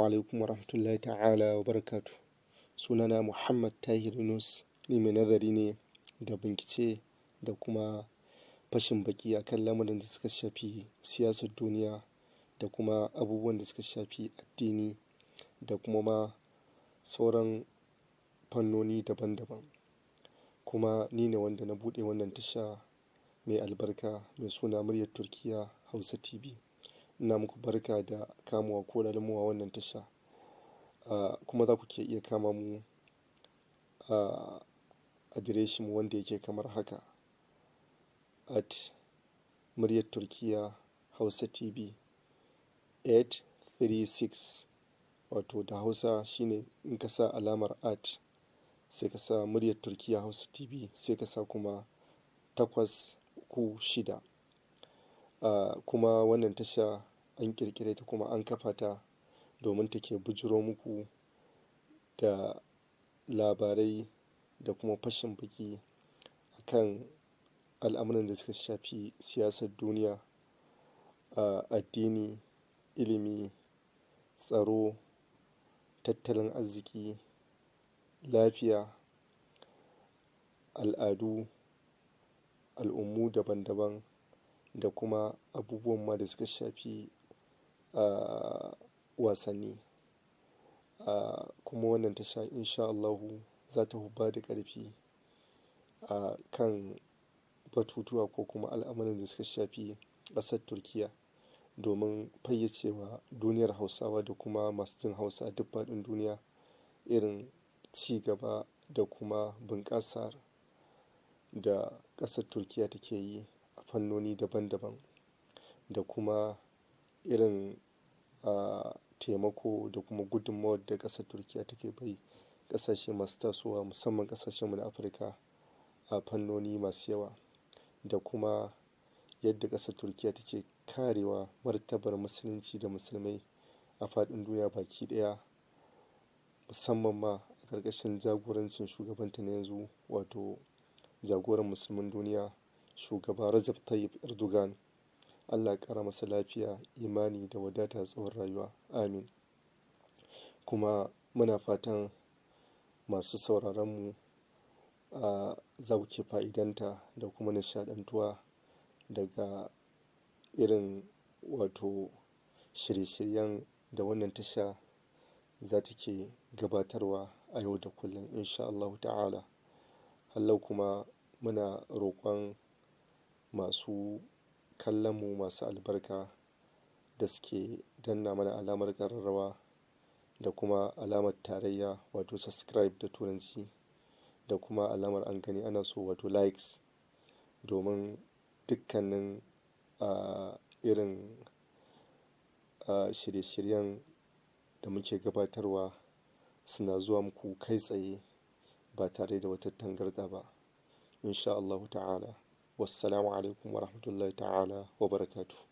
alaikum warahmatullahi ta'ala wa barakatu. Sunana Muhammad Tahir Yunus, ni mai nazari ne da bincike da kuma fashin baki akan lamarin da suka shafi siyasar duniya da kuma abubuwan da suka shafi addini da kuma ma sauran fannoni daban-daban. Kuma ni ne wanda na buɗe wannan tasha mai albarka mai suna muryar Turkiya Hausa TV. Ina muku barka da kamuwa ko lalmuwa wannan tasha. Kuma za ku ke iya kama mu a adireshin mu wanda yake kamar haka @muryar Turkiya Hausa TV 836, wato da Hausa shine in ka sa alamar sai ka sa muryar Turkiya Hausa TV sai ka sa kuma 836. Kuma wannan tasha an ƙirƙire ta kuma an kafa ta domin take bujiro muku da labarai da kuma fashin baki akan al'amuran da suka shafi siyasar duniya, addini, ilimi, tsaro, tattalin arziki, lafiya, al'adu, al'ummu daban-daban da kuma abubuwan ma da suka shafi wasanni. Kuma wannan tasha insha Allahu za ta ba da ƙarfi a kan batutuwa ko kuma al'amuran da suka shafi ƙasar Turkiya domin fayyacewa duniyar Hausawa da kuma masu jin Hausa a duk faɗin duniya irin ci gaba da kuma bunƙasar da ƙasar Turkiya take yi a fannoni daban-daban da kuma irin taimako da kuma gudunmawar da ƙasar Turkiya take bai ƙasashe masu tasowa musamman ƙasashenmu na Afirka a fannoni masu yawa da kuma yadda ƙasar Turkiya take karewa martabar musulunci da musulmai a faɗin duniya baki ɗaya, musamman ma a ƙarƙashin jagorancin shugabanta na yanzu, wato jagoran musulmin duniya shugaba Rajab Tayyip Erdogan. Allah ya ƙara masa lafiya, imani da wadata tsawon rayuwa. Amin. Kuma muna fatan masu sauraronmu za ku ke fa'idanta da kuma nishaɗantuwa daga irin wato shirye-shiryen da wannan tasha za ta ke gabatarwa a yau da kullum insha Allahu ta'ala. Hallau kuma muna roƙon masu kallonmu masu albarka da suke danna mana alamar ƙararrawa da kuma alamar tarayya wato subscribe da turanci da kuma alamar an gani ana so wato likes, domin dukkanin irin shirye-shiryen da muke gabatarwa suna zuwa muku kai tsaye ba tare da wata tangarɗa ba insha Allahu ta'ala. Wassalamu alaikum warahmatullahi ta'ala wa barakatuh.